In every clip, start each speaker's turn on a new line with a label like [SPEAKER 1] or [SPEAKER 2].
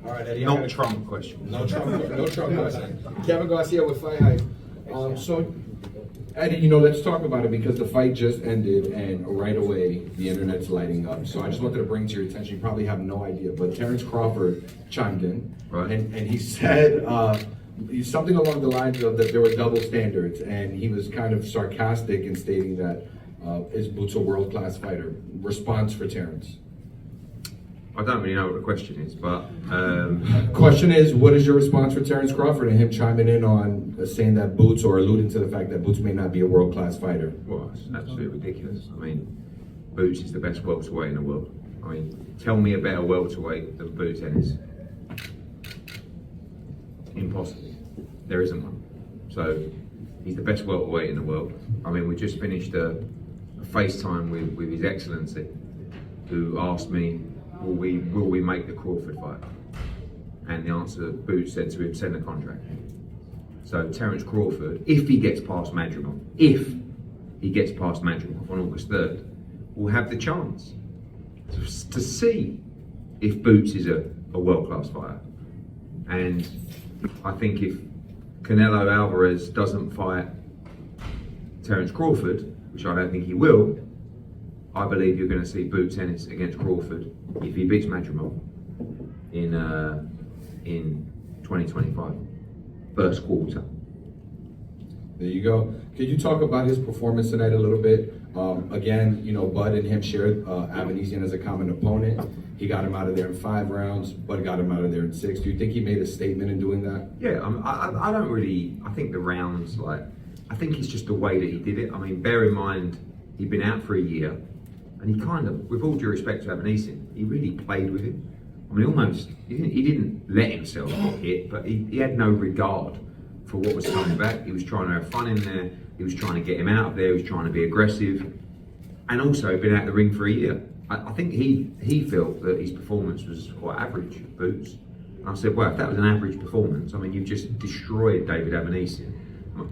[SPEAKER 1] All right, Eddie.
[SPEAKER 2] Not Trump question.
[SPEAKER 1] No Trump question. Kevin Garcia with FightHype. So, Eddie, let's talk about it because the fight just ended and right away the internet's lighting up. So I just wanted to bring to your attention, you probably have no idea, but Terence Crawford chimed in,
[SPEAKER 2] right,
[SPEAKER 1] and he said something along the lines of that there were double standards, and he was kind of sarcastic in stating that is Boots a world-class fighter? Response for Terence.
[SPEAKER 2] I don't really know what the question is, but
[SPEAKER 1] Question is, what is your response for Terence Crawford and him chiming in on saying that Boots, or alluding to the fact that Boots may not be a world-class fighter?
[SPEAKER 2] Well, it's absolutely ridiculous. I mean, Boots is the best welterweight in the world. I mean, tell me a better welterweight than Boots Ennis. Impossible. There isn't one. So he's the best welterweight in the world. I mean, we just finished a FaceTime with His Excellency, who asked me, will we make the Crawford fight? And the answer, Boots said to him, send the contract. So Terence Crawford, if he gets past Madrimov on August 3rd, will have the chance to see if Boots is a world-class fighter. And I think if Canelo Alvarez doesn't fight Terence Crawford, which I don't think he will, I believe you're going to see Boots Ennis against Crawford if he beats Madrimov in 2025, first quarter.
[SPEAKER 1] There you go. Can you talk about his performance tonight a little bit? Again, Bud and him shared Avanesyan as a common opponent. He got him out of there in 5 rounds. Bud got him out of there in 6. Do you think he made a statement in doing that?
[SPEAKER 2] Yeah, I don't really. I think the rounds, I think it's just the way that he did it. I mean, bear in mind, he'd been out for a year, and he kind of, with all due respect to Avanesyan, he really played with him. I mean, he didn't let himself get hit, but he had no regard for what was coming back. He was trying to have fun in there. He was trying to get him out of there. He was trying to be aggressive, and also he'd been out of the ring for a year. I think he felt that his performance was quite average, Boots. And I said, well, if that was an average performance, I mean, you've just destroyed David Avanesyan.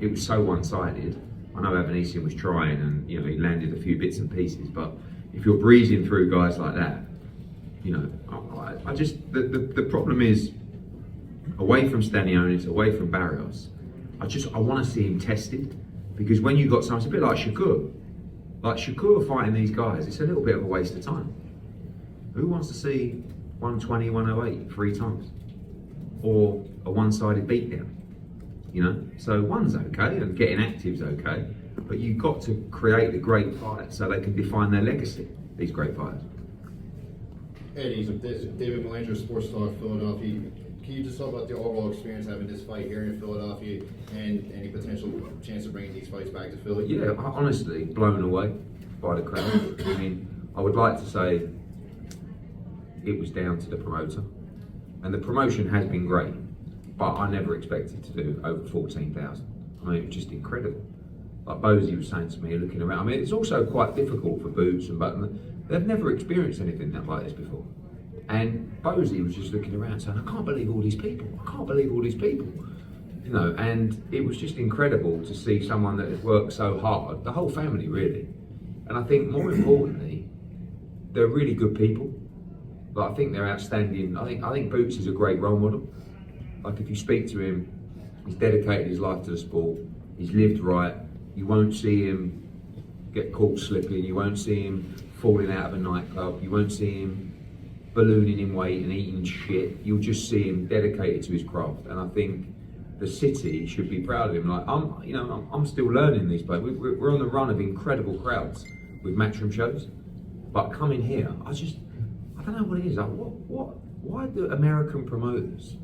[SPEAKER 2] It was so one-sided. I know Avanesyan was trying, and he landed a few bits and pieces, but if you're breezing through guys like that, the problem is, away from Stanionis, away from Barrios, I want to see him tested, because when you got someone, it's a bit like Shakur fighting these guys, it's a little bit of a waste of time. Who wants to see 120, 108 3 times? Or a one-sided beatdown? So one's okay, and getting active's okay, but you've got to create a great fight so they can define their legacy, these great fighters.
[SPEAKER 3] Eddie, David Avanesyan, Sports Talk, Philadelphia. Can you just talk about the overall experience having this fight here in Philadelphia and any potential chance of bringing these fights back to Philly?
[SPEAKER 2] Yeah, honestly, blown away by the crowd. I mean, I would like to say it was down to the promoter, and the promotion has been great, but I never expected to do over 14,000. I mean, it was just incredible. Like Bozy was saying to me, looking around, I mean, it's also quite difficult for Boots and Button. They've never experienced anything like this before. And Bozy was just looking around saying, I can't believe all these people. I can't believe all these people. And it was just incredible to see someone that had worked so hard, the whole family really. And I think more importantly, they're really good people. Like, I think they're outstanding. I think Boots is a great role model. Like, if you speak to him, he's dedicated his life to the sport. He's lived right. You won't see him get caught slipping. You won't see him falling out of a nightclub. You won't see him ballooning in weight and eating shit. You'll just see him dedicated to his craft. And I think the city should be proud of him. Like, I'm still learning these places. We're on the run of incredible crowds with Matchroom shows. But coming here, I don't know what it is. Like, why do American promoters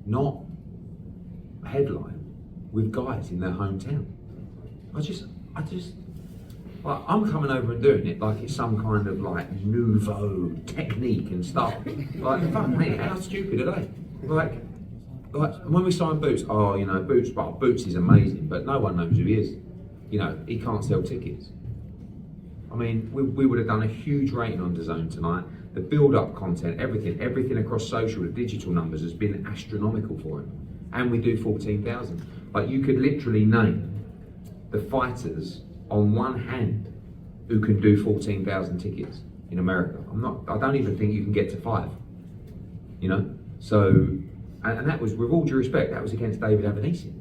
[SPEAKER 2] not headline with guys in their hometown? I'm coming over and doing it like it's some kind of nouveau technique and stuff. Fuck me, how stupid are they? Like when we signed Boots, Boots is amazing, but no one knows who he is. He can't sell tickets. I mean, we would have done a huge rating on DAZN tonight. The build-up content, everything across social, the digital numbers has been astronomical for him. And we do 14,000. Like, you could literally name the fighters on one hand who can do 14,000 tickets in America. I don't even think you can get to 5. So, and that was, with all due respect, that was against David Avanesyan.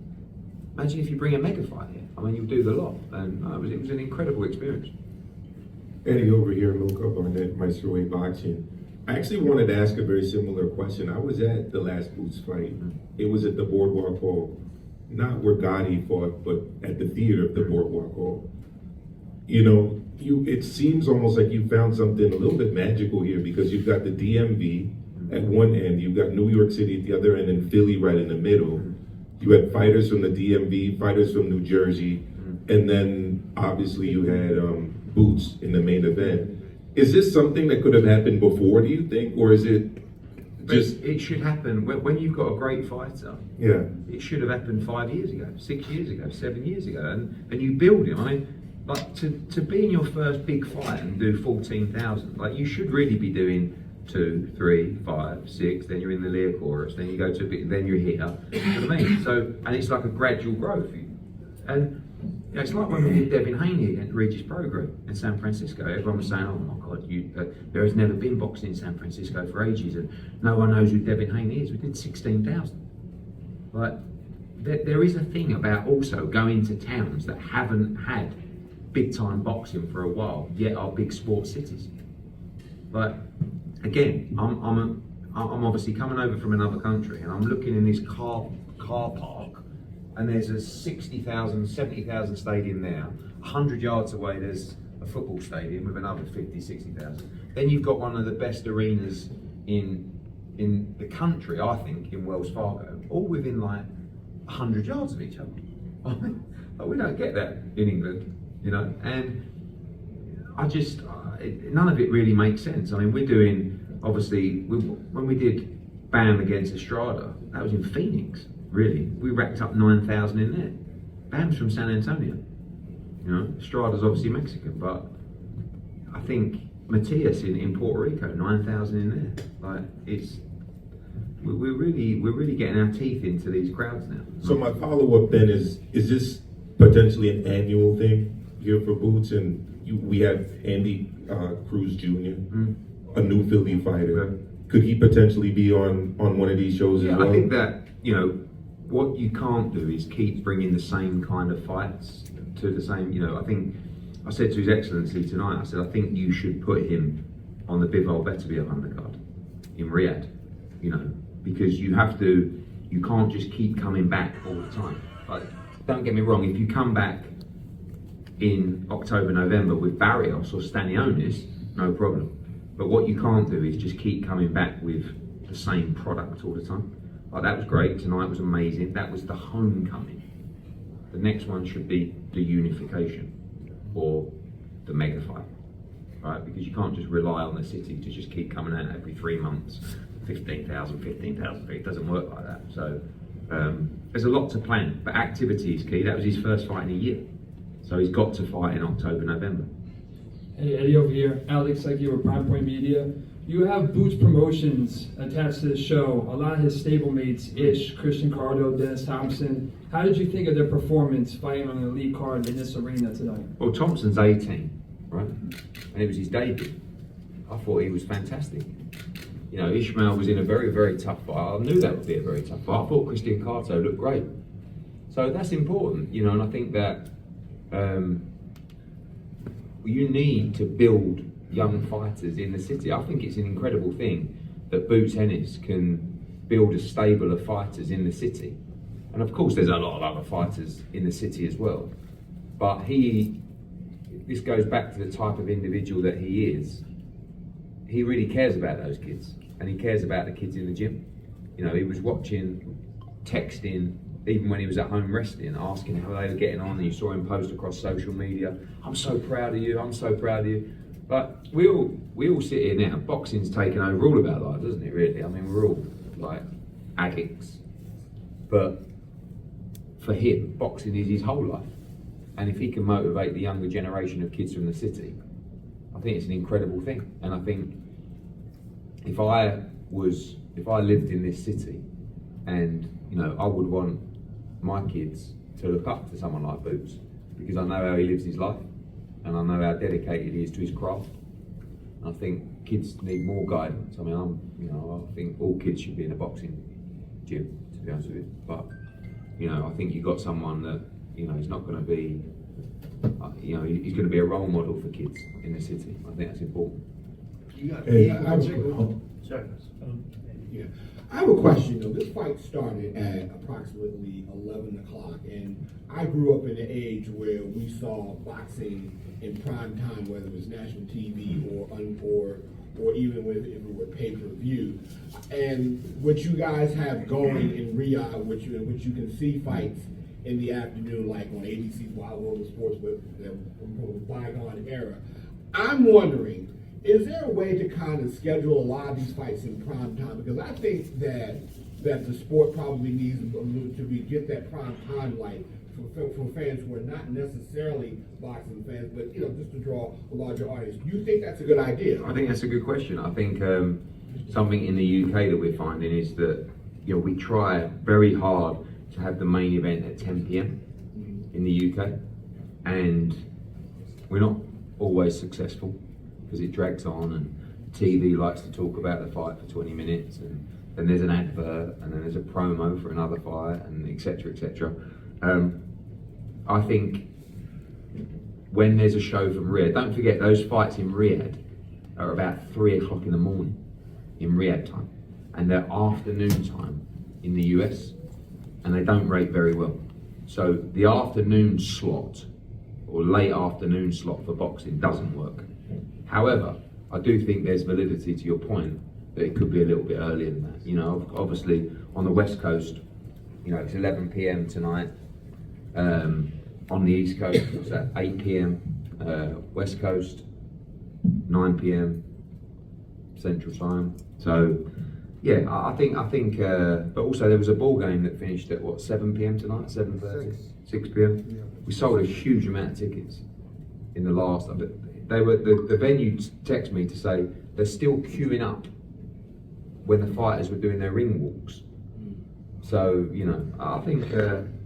[SPEAKER 2] Imagine if you bring a mega fight here. I mean, you'll do the lot. And it was an incredible experience.
[SPEAKER 4] Eddie over here, Luca Barnett, Meisterweight Boxing. I actually wanted to ask a very similar question. I was at the last Boots fight. It was at the Boardwalk Hall. Not where Gotti fought, but at the theater of the Boardwalk Hall. You know, it seems almost like you found something a little bit magical here, because you've got the DMV at one end, you've got New York City at the other end, and Philly right in the middle. You had fighters from the DMV, fighters from New Jersey, and then obviously you had Boots in the main event. Is this something that could have happened before, do you think, or is it just...
[SPEAKER 2] It should happen when you've got a great fighter.
[SPEAKER 4] Yeah.
[SPEAKER 2] It should have happened 5 years ago, 6 years ago, 7 years ago, and you build him. I mean, like to be in your first big fight and do 14,000, like you should really be doing 2, 3, 5, 6. Then you're in the Lear chorus. Then you go to a bit. Then you're here. You know what I mean? So, and it's like a gradual growth. And you know, it's like when we did Devin Haney against Regis Prograis in San Francisco. Everyone was saying, "Oh my God, there has never been boxing in San Francisco for ages, and no one knows who Devin Haney is." We did 16,000. Like there is a thing about also going to towns that haven't had big time boxing for a while, yet are big sports cities. Like again, I'm obviously coming over from another country, and I'm looking in this car park, and there's a 60,000, 70,000 stadium there. 100 yards away, there's a football stadium with another 50, 60,000. Then you've got one of the best arenas in the country, I think, in Wells Fargo, all within like 100 yards of each other. Like, we don't get that in England, you know, and I just, none of it really makes sense. I mean, we're doing, obviously, when we did Bam against Estrada, that was in Phoenix, really. We racked up 9,000 in there. Bam's from San Antonio. You know, Estrada's obviously Mexican, but I think Matias in Puerto Rico, 9,000 in there. Like, we're really getting our teeth into these crowds now.
[SPEAKER 4] So my follow-up then is this potentially an annual thing here for Boots? And we have Andy Cruz Jr., a new Philly fighter.
[SPEAKER 2] Okay.
[SPEAKER 4] Could he potentially be on one of these shows as well?
[SPEAKER 2] I think that, you know, what you can't do is keep bringing the same kind of fights to the same, you know, I think, I said to His Excellency tonight, I said, I think you should put him on the Bivol Beterbiev undercard in Riyadh, you know, because you can't just keep coming back all the time. Like, don't get me wrong, if you come back in October, November with Barrios or Stanionis, no problem. But what you can't do is just keep coming back with the same product all the time. Like, that was great, tonight was amazing. That was the homecoming. The next one should be the unification or the mega fight, right? Because you can't just rely on the city to just keep coming out every 3 months, 15,000, it doesn't work like that. So there's a lot to plan, but activity is key. That was his first fight in a year. So he's got to fight in October, November.
[SPEAKER 5] Hey, Eddie over here, Alex like you with Prime Point Media. You have Boots Promotions attached to the show. A lot of his stablemates, Ish, Christian Cardo, Dennis Thompson. How did you think of their performance fighting on an elite card in this arena tonight?
[SPEAKER 2] Well, Thompson's 18, right? And it was his debut. I thought he was fantastic. You know, Ishmael was in a very, very tough fight. I knew that would be a very tough fight. I thought Christian Cardo looked great. So that's important, you know, and I think that you need to build young fighters in the city. I think it's an incredible thing that Boots Ennis can build a stable of fighters in the city. And of course there's a lot of other fighters in the city as well. But this goes back to the type of individual that he is. He really cares about those kids, and he cares about the kids in the gym. You know, he was watching, texting, even when he was at home resting, asking how they were getting on, and you saw him post across social media, "I'm so proud of you, I'm so proud of you." But we all sit here now, boxing's taken over all of our lives, doesn't it, really? I mean, we're all like addicts. But for him, boxing is his whole life. And if he can motivate the younger generation of kids from the city, I think it's an incredible thing. And I think if I lived in this city, and you know, I would want my kids to look up to someone like Boots, because I know how he lives his life, and I know how dedicated he is to his craft. And I think kids need more guidance. I mean, I think all kids should be in a boxing gym, to be honest with you. But, I think you've got someone that, is not going to be, he's going to be a role model for kids in the city. I think that's important.
[SPEAKER 6] Hey, I have a question though. This fight started at approximately 11 o'clock, and I grew up in an age where we saw boxing in prime time, whether it was national TV or even if it were pay-per-view. And what you guys have going in Riyadh, which you can see fights in the afternoon, like on ABC's Wild World of Sports, from the bygone era. I'm wondering, is there a way to kind of schedule a lot of these fights in prime time? Because I think that the sport probably needs to get that prime time light for fans who are not necessarily boxing fans, but just to draw a larger audience. Do you think that's a good idea?
[SPEAKER 2] I think that's a good question. I think something in the UK that we're finding is that we try very hard to have the main event at 10 p.m. in the UK, and we're not always successful because it drags on, and TV likes to talk about the fight for 20 minutes, and then there's an advert, and then there's a promo for another fight, and etc. etc. I think when there's a show from Riyadh, don't forget those fights in Riyadh are about 3 o'clock in the morning in Riyadh time, and they're afternoon time in the US, and they don't rate very well. So the afternoon slot or late afternoon slot for boxing doesn't work. However, I do think there's validity to your point that it could be a little bit earlier than that. Obviously on the West Coast, it's 11 p.m. tonight. On the East Coast, it's at 8 p.m. West Coast, 9 p.m. Central Time. So, yeah, I think. But also there was a ball game that finished at 7 p.m. tonight, 7:30, 6 p.m. Yeah. We sold a huge amount of tickets in the last. The venue texted me to say they're still queuing up when the fighters were doing their ring walks. So I think.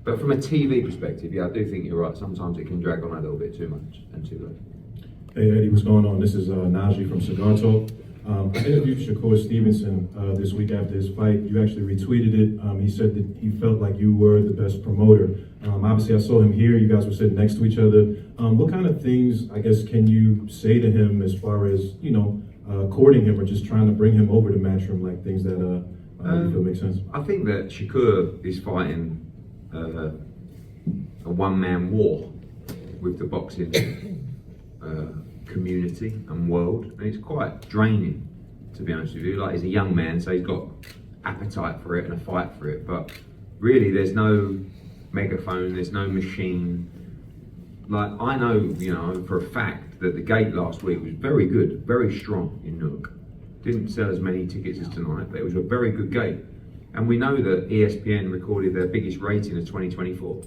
[SPEAKER 2] But from a TV perspective, I do think you're right. Sometimes it can drag on a little bit too much and too late.
[SPEAKER 7] Hey Eddie, what's going on? This is Najee from Cigar Talk. I interviewed Shakur Stevenson this week after his fight. You actually retweeted it. He said that he felt like you were the best promoter. Obviously, I saw him here. You guys were sitting next to each other. What kind of things, I guess, can you say to him as far as, courting him or just trying to bring him over to Matchroom, like things that you feel make sense?
[SPEAKER 2] I think that Shakur is fighting a one-man war with the boxing community and world, and it's quite draining, to be honest with you. Like, he's a young man, so he's got appetite for it and a fight for it, but really there's no megaphone, there's no machine. Like, I know, for a fact that the gate last week was very good, very strong in Newark. Didn't sell as many tickets as tonight, but it was a very good gate. And we know that ESPN recorded their biggest rating of 2024,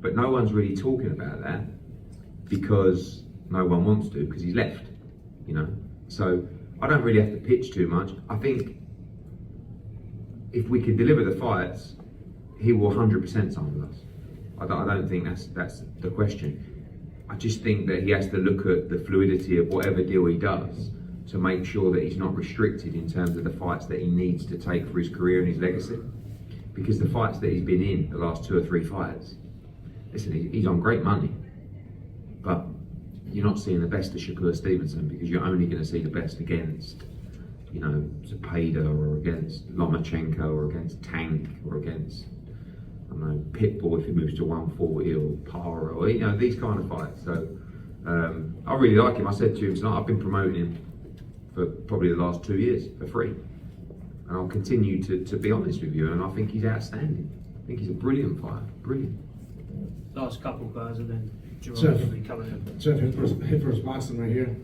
[SPEAKER 2] but no one's really talking about that because no one wants to, because he's left, So I don't really have to pitch too much. I think if we could deliver the fights, he will 100% sign with us. I don't think that's the question. I just think that he has to look at the fluidity of whatever deal he does to make sure that he's not restricted in terms of the fights that he needs to take for his career and his legacy. Because the fights that he's been in, the last 2 or 3 fights, listen, he's on great money, but you're not seeing the best of Shakur Stevenson because you're only going to see the best against, Zepeda or against Lomachenko or against Tank or against, I don't know, Pitbull if he moves to 140 or Para or, these kind of fights. So I really like him. I said to him tonight, I've been promoting him for probably the last 2 years for free. And I'll continue to be honest with you, and I think he's outstanding. I think he's a brilliant fighter, brilliant.
[SPEAKER 8] Last couple guys, and then Jaron will be coming in.
[SPEAKER 9] Jeff, hit first boxing right here.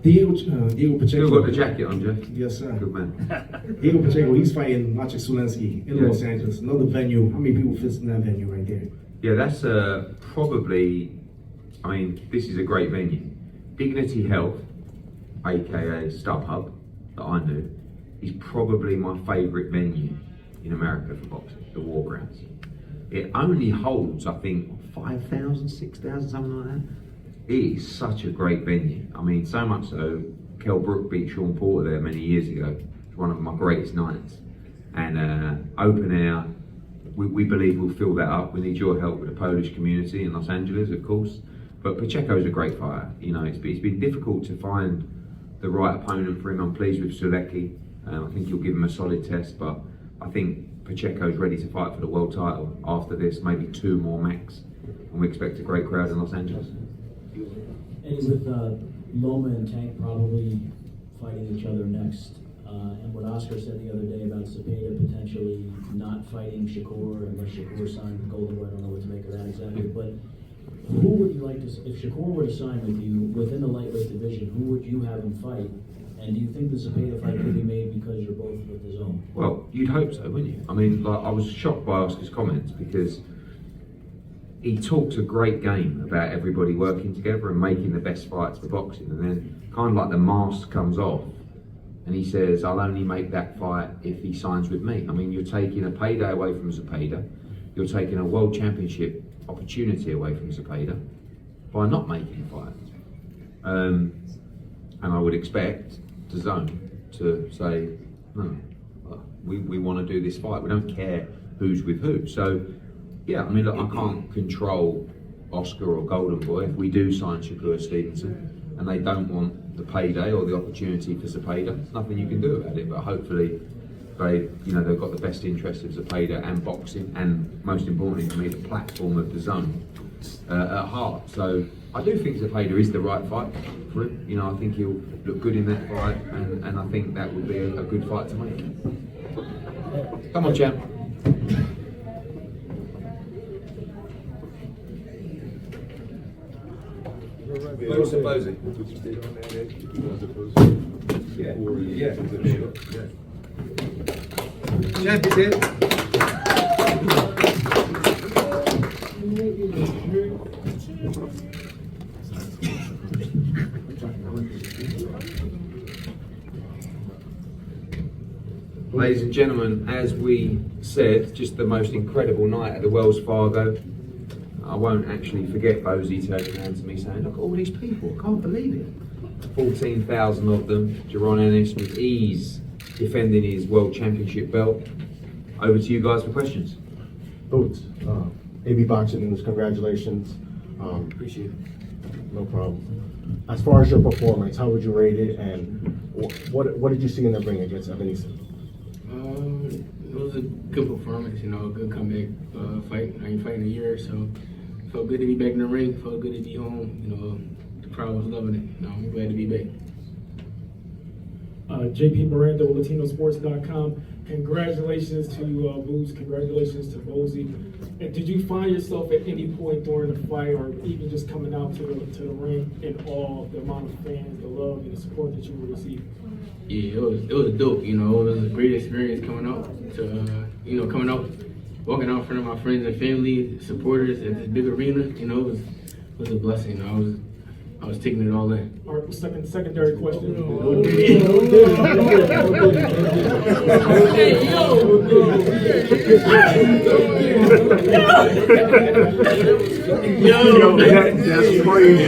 [SPEAKER 9] Diego Pacheco.
[SPEAKER 2] Still got the jacket on, Jeff?
[SPEAKER 9] Yes, sir.
[SPEAKER 2] Good man.
[SPEAKER 9] Diego Pacheco, he's fighting Maciej Sulenski in Los Angeles. Another venue. How many people fit in that venue right there?
[SPEAKER 2] Yeah, that's probably, this is a great venue. Dignity Health, aka StubHub, that I knew, is probably my favourite venue in America for boxing, the War Grounds. It only holds, I think, 5,000, 6,000, something like that. It is such a great venue. So much so, Kell Brook beat Sean Porter there many years ago. It's one of my greatest nights. And open air, we believe we'll fill that up. We need your help with the Polish community in Los Angeles, of course. But Pacheco's a great fighter. You know, it's been difficult to find the right opponent for him. I'm pleased with Sulecki. I think he'll give him a solid test, but I think Pacheco's ready to fight for the world title after this, maybe 2 more max. And we expect a great crowd in Los Angeles.
[SPEAKER 10] And with Loma and Tank probably fighting each other next, and what Oscar said the other day about Zepeda potentially not fighting Shakur unless Shakur signed with Golden Boy, I don't know what to make of that exactly, but who would you like to, if Shakur were to sign with you within the lightweight division, who would you have him fight? And do you think the Zepeda fight could be made because you're both with the zone?
[SPEAKER 2] Well, you'd hope so, wouldn't you? I mean, like, I was shocked by Oscar's comments because he talks a great game about everybody working together and making the best fights for boxing, and then kind of like the mask comes off and he says, I'll only make that fight if he signs with me. I mean, you're taking a payday away from Zepeda, you're taking a world championship opportunity away from Zepeda by not making a fight. And I would expect the zone to say, no, we want to do this fight. We don't care who's with who. So, yeah, I mean, look, I can't control Oscar or Golden Boy. If we do sign Shakur Stevenson and they don't want the payday or the opportunity for Zepeda, there's nothing you can do about it. But hopefully, they've got the best interests of Zepeda and boxing, and most importantly for me, the platform of the zone at heart. So I do think Zepeda is the right fight for him. You know, I think he'll look good in that fight, and I think that would be a good fight to make. Come on, champ. Where was opposing? Yeah. Champ is here. Ladies and gentlemen, as we said, just the most incredible night at the Wells Fargo. I won't actually forget Bozy turning around to me saying, look at all these people, I can't believe it. 14,000 of them. Jaron Ennis with ease defending his world championship belt. Over to you guys for questions.
[SPEAKER 11] Boots, AB Boxing News, congratulations.
[SPEAKER 2] Appreciate it.
[SPEAKER 11] No problem. As far as your performance, how would you rate it, and what did you see in the ring against Avanesyan?
[SPEAKER 12] It was a good performance, a good comeback fight. I ain't fighting a year, so felt good to be back in the ring. Felt good to be home. The crowd was loving it. I'm glad to be back.
[SPEAKER 13] JP Miranda with LatinoSports.com. Congratulations to Boots. Congratulations to Bozy. And did you find yourself at any point during the fight, or even just coming out to the ring, in awe of the amount of fans, the love, and the support that you were receiving?
[SPEAKER 12] Yeah, it was dope. It was a great experience coming out walking out in front of my friends and family, supporters at this big arena. It was a blessing. I was taking it all in.
[SPEAKER 13] All right, secondary question.
[SPEAKER 11] That's crazy.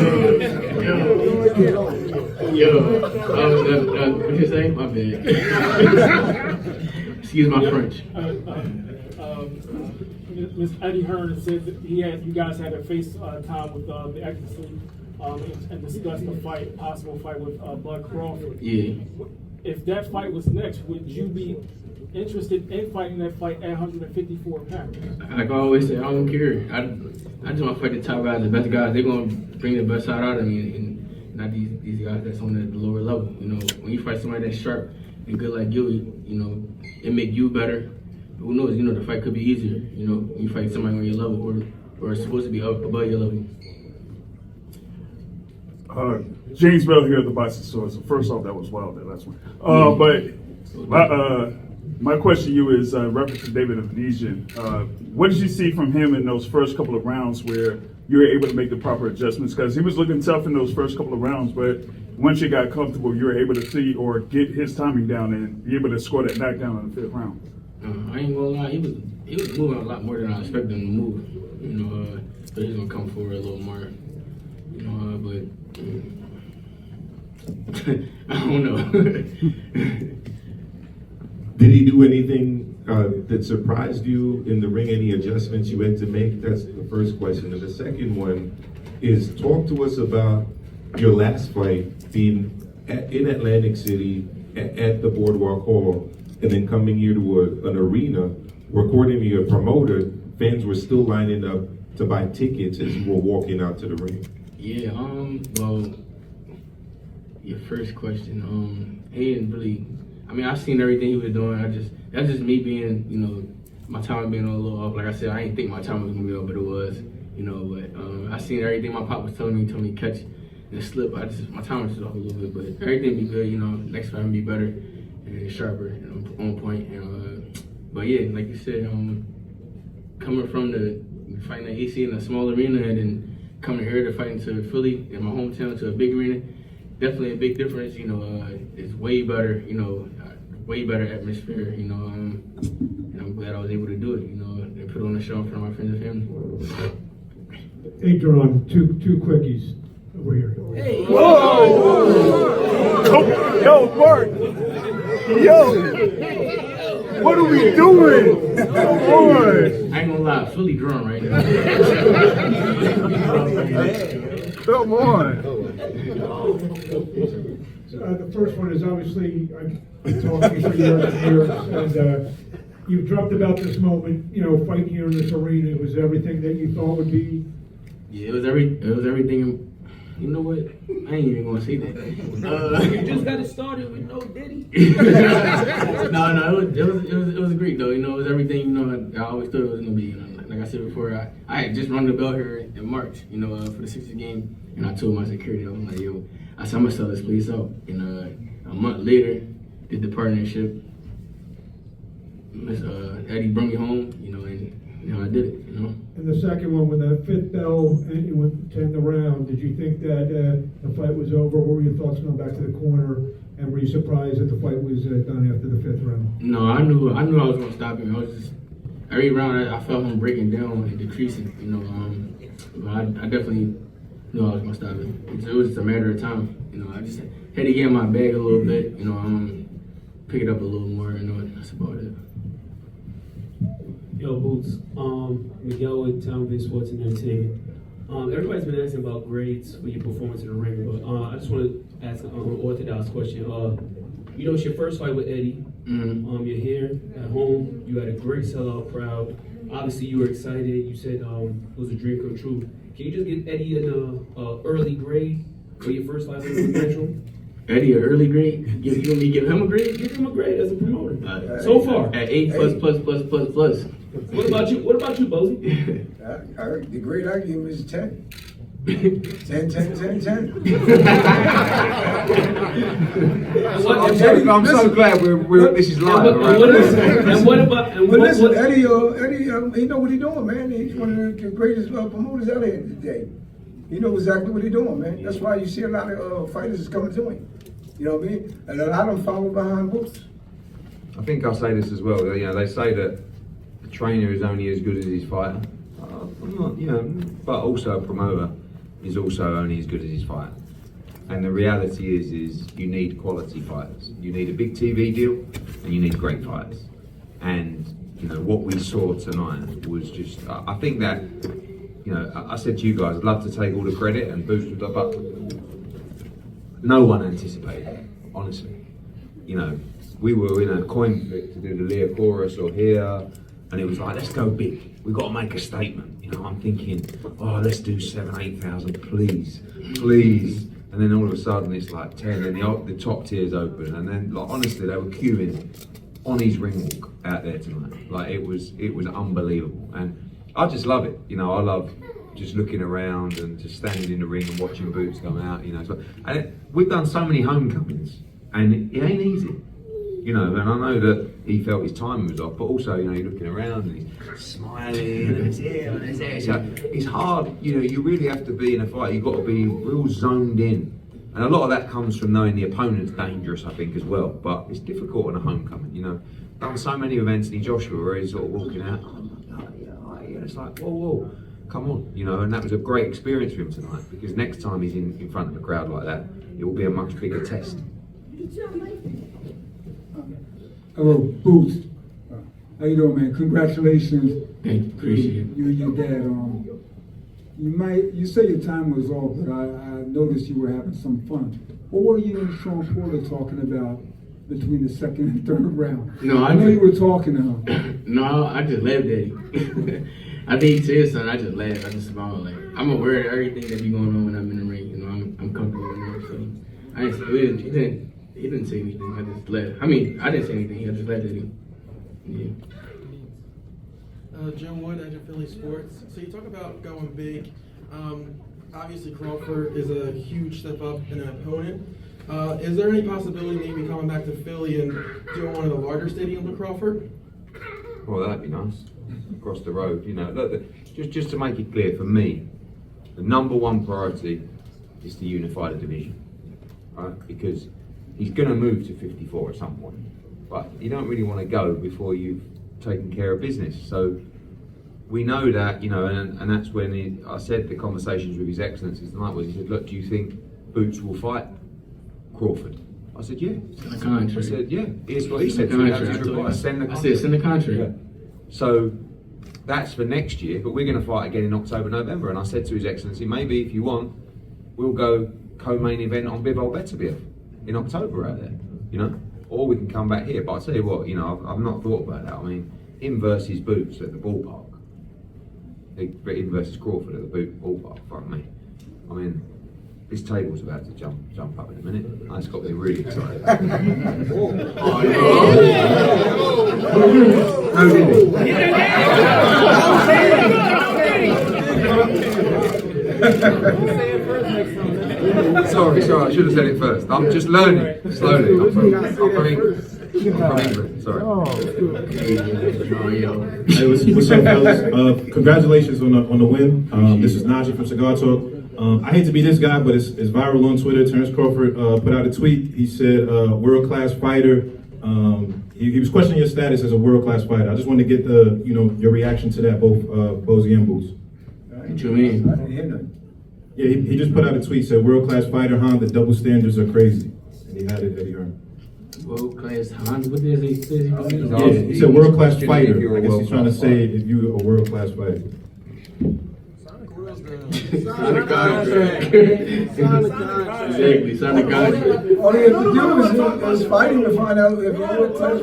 [SPEAKER 12] What you say? My bad. Excuse my French.
[SPEAKER 13] Ms. Eddie Hearn said that you guys had a face time with the Ecstasy and discussed the possible fight with Bud Crawford.
[SPEAKER 12] Yeah.
[SPEAKER 13] If that fight was next, would you be interested in fighting that fight at 154 pounds?
[SPEAKER 12] Like I always say, I don't care. I just want to fight the top guys, the best guys. They're going to bring the best side out of me, and not these guys that's on the lower level. When you fight somebody that's sharp and good like you, it make you better. But who knows? The fight could be easier. When you fight somebody on your level or supposed to be up above your level.
[SPEAKER 14] James Bell here at the Boxing Source. So first off, that was wild. That's one. But my question to you is reference to David Avanesyan. What did you see from him in those first couple of rounds where you were able to make the proper adjustments? Because he was looking tough in those first couple of rounds, but once you got comfortable, you were able to see or get his timing down and be able to score that knockdown in the 5th round.
[SPEAKER 12] I ain't gonna lie, he was moving a lot more than I expected him to move. But he's gonna come forward a little more. But I don't know.
[SPEAKER 4] Did he do anything that surprised you in the ring? Any adjustments you had to make? That's the first question. And the second one is, talk to us about your last fight being in Atlantic City at the Boardwalk Hall, and then coming here to an arena where, according to your promoter, fans were still lining up to buy tickets as you were walking out to the ring.
[SPEAKER 12] Yeah, well, your first question, he didn't really, I mean, I've seen everything he was doing. That's just me being, you know, my time being a little off. Like I said, I didn't think my time was gonna be off, but it was, you know, but I seen everything my pop was telling me to catch and slip. My time was just off a little bit, but everything be good, you know, next time be better and sharper and on point. And, but yeah, like you said, coming from the fighting at AC in a small arena and then coming here to fighting to Philly in my hometown to a big arena, definitely a big difference. You know, it's way better. You know, way better atmosphere. You know, and I'm glad I was able to do it. You know, and put on a show in front of my friends and family.
[SPEAKER 15] Hey, Jaron, two quickies over here.
[SPEAKER 14] Hey. Whoa! Yo, Mark! Yo! What are we doing? Come on!
[SPEAKER 12] I ain't gonna lie, Philly drawn right now.
[SPEAKER 14] Come on!
[SPEAKER 15] The first one is, obviously, I've been talking for years and years, and you've dreamt about this moment, you know, fighting here in this arena. It was everything that you thought would be.
[SPEAKER 12] Yeah, it was everything. You know what? I ain't even gonna say that.
[SPEAKER 8] You just got it started with no Diddy.
[SPEAKER 12] No, it was great though. You know, it was everything. You know, I always thought it was gonna be. You know, like I said before, I had just rung the bell here in March. You know, for the 60th game, and I told my security, I was like, yo, I said I'm gonna sell this place out. And a month later, did the partnership. Miss Eddie brought me home. You know, and you know I did it. You know.
[SPEAKER 15] And the second one, when that fifth bell and you went 10 the round, did you think that the fight was over? What were your thoughts going back to the corner? And were you surprised that the fight was done after the fifth round?
[SPEAKER 12] No, I knew I was gonna stop him. I was just every round I felt him breaking down and decreasing. You know, but I definitely knew I was gonna stop him. It was just a matter of time. You know, I just had to get in my bag a little bit. You know, pick it up a little more. You know, that's about it.
[SPEAKER 16] Yo, Boots, Miguel with Town Big Sports and Entertainment. Everybody's been asking about grades for your performance in the ring, but I just want to ask an unorthodox question. You know, it's your first fight with Eddie.
[SPEAKER 12] Mm-hmm.
[SPEAKER 16] You're here at home. You had a great sellout crowd. Obviously, you were excited. You said it was a dream come true. Can you just give Eddie an early grade for your first fight with Metro?
[SPEAKER 12] Eddie, an early grade? You want me to give him a grade?
[SPEAKER 16] Give him a grade as a promoter. So far.
[SPEAKER 12] At 8 plus.
[SPEAKER 16] What about you, Bozy?
[SPEAKER 17] The grade I give him is 10. 10.
[SPEAKER 2] I'm so glad this is live.
[SPEAKER 17] Listen, Eddie, he know what he's doing, man. He's one of the greatest promoters out there today. He knows exactly what he's doing, man. That's why you see a lot of fighters is coming to him. You know what I mean? And a lot of them follow behind Boots.
[SPEAKER 2] I think I'll say this as well. You know, they say that a trainer is only as good as his fighter. I'm not, you know, but also a promoter is also only as good as his fighter. And the reality is you need quality fighters. You need a big TV deal, and you need great fighters. And you know what we saw tonight was just. I think that. You know, I said to you guys, I'd love to take all the credit and boost it up, but no one anticipated it, honestly. You know, we were in a coin flip to do the Leah chorus or here, and it was like, let's go big. We've got to make a statement. You know, I'm thinking, oh, let's do 7,000, 8,000, please. And then all of a sudden it's like 10, and the top tiers open, and then like honestly, they were queuing on his ring walk out there tonight. Like it was unbelievable. And I just love it, you know. I love just looking around and just standing in the ring and watching Boots come out, you know. And we've done so many homecomings, and it ain't easy, you know. And I know that he felt his time was off, but also, you know, you're looking around and he's smiling and it's here and it's there. So it's hard, you know. You really have to be in a fight. You've got to be real zoned in, and a lot of that comes from knowing the opponent's dangerous, I think, as well. But it's difficult in a homecoming, you know. Done so many of Anthony Joshua where he's sort of walking out. It's like, whoa, come on, you know, and that was a great experience for him tonight because next time he's in front of a crowd like that, it will be a much bigger test.
[SPEAKER 18] Hello, Boots. How you doing, man? Congratulations.
[SPEAKER 12] Thank you. Appreciate it.
[SPEAKER 18] You and your dad. You say your time was off, but I noticed you were having some fun. What were you and Sean Porter talking about between the second and third round?
[SPEAKER 12] No,
[SPEAKER 18] I know you were talking to him.
[SPEAKER 12] No, I just laughed at him. I think he said something. I just laughed. I just smiled. Like, I'm aware of everything that be going on when I'm in the ring. You know, I'm comfortable in there. So he didn't say anything. I just laughed. I mean, I didn't say anything. I just laughed at him. Yeah.
[SPEAKER 19] Jim Wood, Edge of Philly Sports. So you talk about going big. Obviously, Crawford is a huge step up in an opponent. Is there any possibility maybe coming back to Philly and doing one of the larger stadiums with Crawford?
[SPEAKER 2] Well, that'd be nice. Across the road, you know. Look, just to make it clear, for me, the number one priority is to unify the division, right? Because he's going to move to 54 at some point, but you don't really want to go before you've taken care of business. So we know that, you know, and that's when I said the conversations with His Excellency tonight was, he said, look, do you think Boots will fight Crawford? I said, yeah.
[SPEAKER 12] Send the contract.
[SPEAKER 2] I said, yeah. Here's what he said.
[SPEAKER 12] I said, send the contract.
[SPEAKER 2] Yeah. So that's for next year, but we're going to fight again in October, November. And I said to His Excellency, maybe if you want, we'll go co-main event on Bivol Beterbiev in October out there, you know? Or we can come back here. But I tell you what, you know, I've not thought about that. I mean, him versus Boots at the ballpark, him versus Crawford at the ballpark, fuck me. I mean, this table's about to jump up in a minute. That's got me really excited. Sorry, I should have said it first. I'm just learning slowly. I'm from England. Sorry.
[SPEAKER 7] Hey, what's up, fellas? Congratulations on the win. This is Najee from Cigar Talk. I hate to be this guy, but it's viral on Twitter. Terence Crawford put out a tweet. He said, world-class fighter. He was questioning your status as a world-class fighter. I just wanted to get your reaction to that, both Bozy and Boots.
[SPEAKER 12] What you mean?
[SPEAKER 17] I didn't hear nothing.
[SPEAKER 7] Yeah, he just put out a tweet, said, world-class fighter, the double standards are crazy. And he had it at Hearn.
[SPEAKER 12] World-class Honda? What does he say?
[SPEAKER 7] Yeah, he said world-class fighter. I guess he's trying to say if you're a world-class fighter.
[SPEAKER 12] Sign the contract. Exactly, sign the contract.
[SPEAKER 17] All you have to do is fighting to find out if you're a class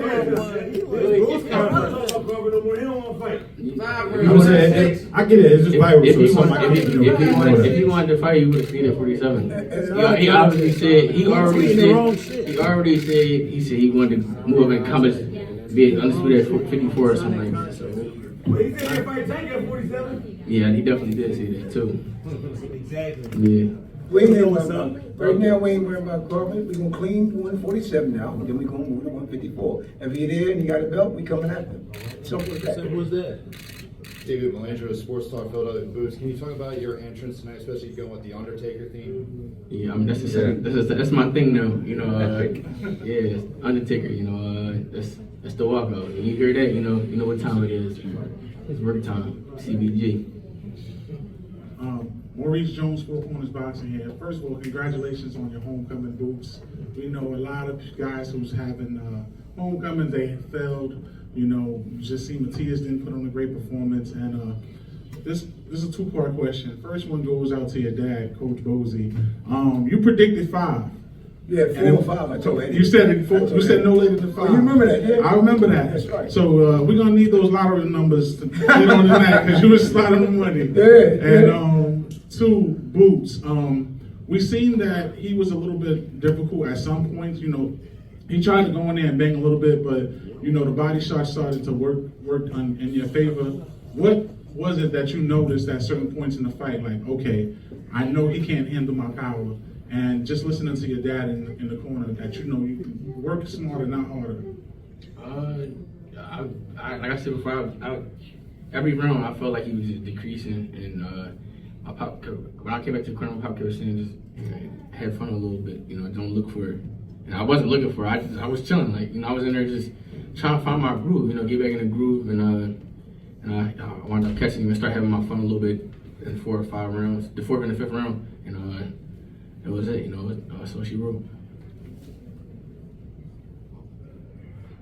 [SPEAKER 7] I'm saying, I get it, it's just viral, so it's something I can't do.
[SPEAKER 12] If he wanted to fight, he would have stayed at 47. He obviously said, he said he wanted to move up in combat, be undisputed at 54 or something like that. So.
[SPEAKER 20] Well, he said everybody take at 47.
[SPEAKER 12] Yeah, he definitely did say that too.
[SPEAKER 20] Exactly.
[SPEAKER 12] Yeah.
[SPEAKER 17] Right now, we ain't worried about Crawford. We're going to clean 147 now, and then we're going to move to 154. If he's there and he got a belt, we coming after him. Simple as that.
[SPEAKER 3] Simple as that. David Avanesyan, Sports Talk, Philadelphia Boots. Can you talk about your entrance tonight, especially going with the Undertaker theme?
[SPEAKER 12] Yeah, I mean that's my thing now. You know, yeah, Undertaker. You know, that's the walkout. When you hear that, you know what time it is. It's work time. CBG.
[SPEAKER 21] Maurice Jones, Four Corners Boxing here. First of all, congratulations on your homecoming, Boots. We know a lot of guys who's having homecomings, they have failed. You know, Jassim Matias didn't put on a great performance. And this is a two-part question. First one goes out to your dad, Coach Bozy. You predicted 5.
[SPEAKER 17] Yeah, 4 or 5. I told Eddie.
[SPEAKER 21] You said no later than 5.
[SPEAKER 17] Oh, you remember that? Yeah.
[SPEAKER 21] I remember that.
[SPEAKER 17] That's right.
[SPEAKER 21] So we're gonna need those lottery numbers to get on the night because you was sliding the money.
[SPEAKER 17] Yeah.
[SPEAKER 21] And 2, Boots. We seen that he was a little bit difficult at some points. You know, he tried to go in there and bang a little bit, but you know the body shots started to work in your favor. What was it that you noticed at certain points in the fight? Like, okay, I know he can't handle my power. And just listening to your dad in the corner, that you know you can work smarter, not harder.
[SPEAKER 12] Like I said before, every round I felt like he was just decreasing, and when I came back to the corner, my pop kept saying just had fun a little bit. You know, don't look for it. And I wasn't looking for it. I was chilling. Like, you know, I was in there just trying to find my groove. You know, get back in the groove, and I wound up catching him and start having my fun a little bit in 4 or 5 rounds, the 4th and the 5th round, and it was it. You know, that's what she wrote.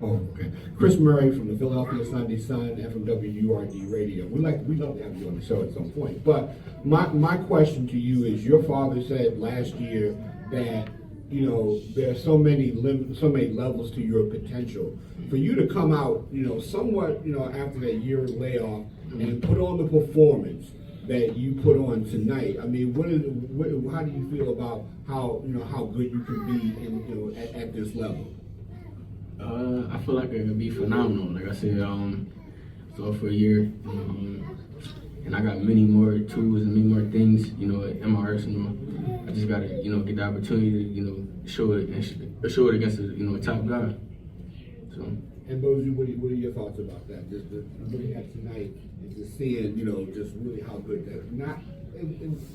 [SPEAKER 6] Oh, okay. Chris Murray from the Philadelphia Sunday Sun and from WURD Radio. We love to have you on the show at some point. But my question to you is: your father said last year that there are so many levels to your potential. For you to come out, somewhat, after that year layoff and put on the performance that you put on tonight. I mean, how do you feel about how good you can be at this level?
[SPEAKER 12] I feel like it could be phenomenal. Like I said, so for a year, and I got many more tools and many more things, in my arsenal. I just gotta, get the opportunity to, show it against a top guy. So.
[SPEAKER 6] And Bozy, what are your thoughts about that? Just looking at tonight and just seeing, just really how good that. Not a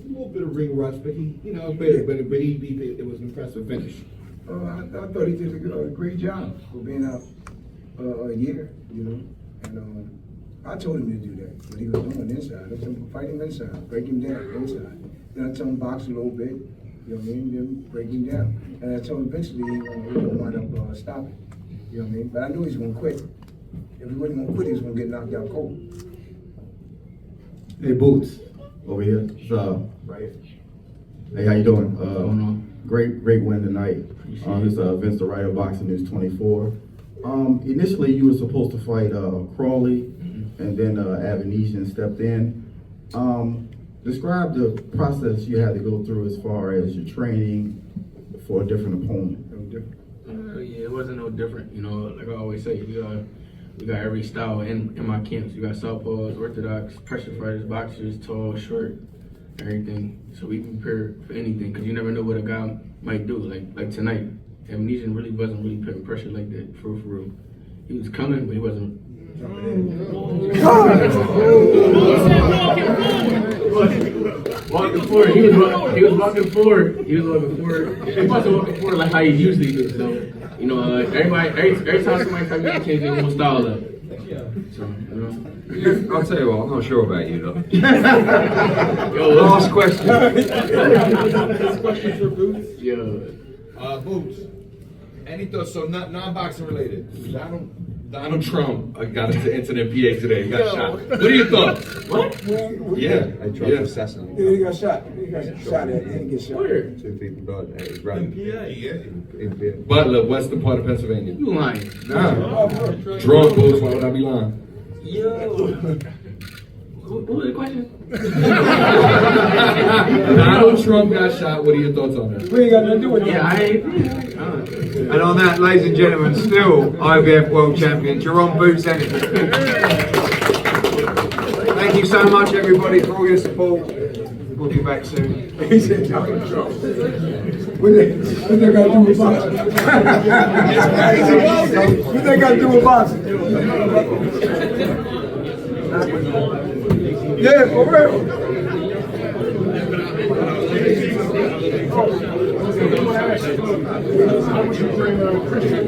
[SPEAKER 6] little bit of ring rust, but he, it was an impressive finish.
[SPEAKER 17] I thought he did a great job for being out a year, and I told him to do that, what he was doing inside. I told him to fight him inside, break him down inside. Then I told him box a little bit, then break him down. And I told him eventually he was going to wind up stopping, But I knew he was going to quit. If he wasn't going to quit, he was going to get knocked out cold.
[SPEAKER 1] Hey, Boots, over here.
[SPEAKER 6] Right.
[SPEAKER 1] Hey, how you doing? Great win tonight. This is Vince the Writer, Boxing News 24. Initially, you were supposed to fight Crawley, and then Avanesyan stepped in. Describe the process you had to go through as far as your training for a different opponent.
[SPEAKER 12] Yeah, it wasn't no different. Like I always say, we got every style in my camps. You got southpaws, orthodox, pressure fighters, boxers, tall, short, everything. So we prepare for anything because you never know what a guy might do. Like tonight, Avanesyan really wasn't putting pressure like that for real. He was coming, but he wasn't. Walking forward. He was walking forward. He wasn't walking forward like how he usually do. So, every time somebody comes in, change their whole style up. So,
[SPEAKER 2] I'll tell you what, I'm not sure about you though. Last question.
[SPEAKER 22] This question for Boots.
[SPEAKER 12] Yeah.
[SPEAKER 22] Boots. Any thoughts? So non-boxing related. Donald Trump got into incident PA today. He got shot. What are your thoughts?
[SPEAKER 12] What?
[SPEAKER 22] Yeah.
[SPEAKER 2] They tried to assassinate him.
[SPEAKER 17] Yeah, he got shot. He got shot at. He didn't get shot.
[SPEAKER 12] Where?
[SPEAKER 2] 2 people died at his rally. In PA.
[SPEAKER 22] Butler, western part of Pennsylvania.
[SPEAKER 12] You lying?
[SPEAKER 22] Nah. Drunk, Boots. Why would I be lying?
[SPEAKER 12] Yo. What was the question?
[SPEAKER 22] Donald Trump got shot. What are your thoughts on that?
[SPEAKER 17] We ain't got nothing to do with
[SPEAKER 12] Yeah,
[SPEAKER 17] that.
[SPEAKER 12] I ain't.
[SPEAKER 2] And on that, ladies and gentlemen, still IBF World Champion, Jaron Boots Ennis. Thank you so much, everybody, for all your support. We'll be back soon.
[SPEAKER 17] He said Donald Trump. What they got to do with boxing? What they got to do with boxing? Yeah, for real. Christian?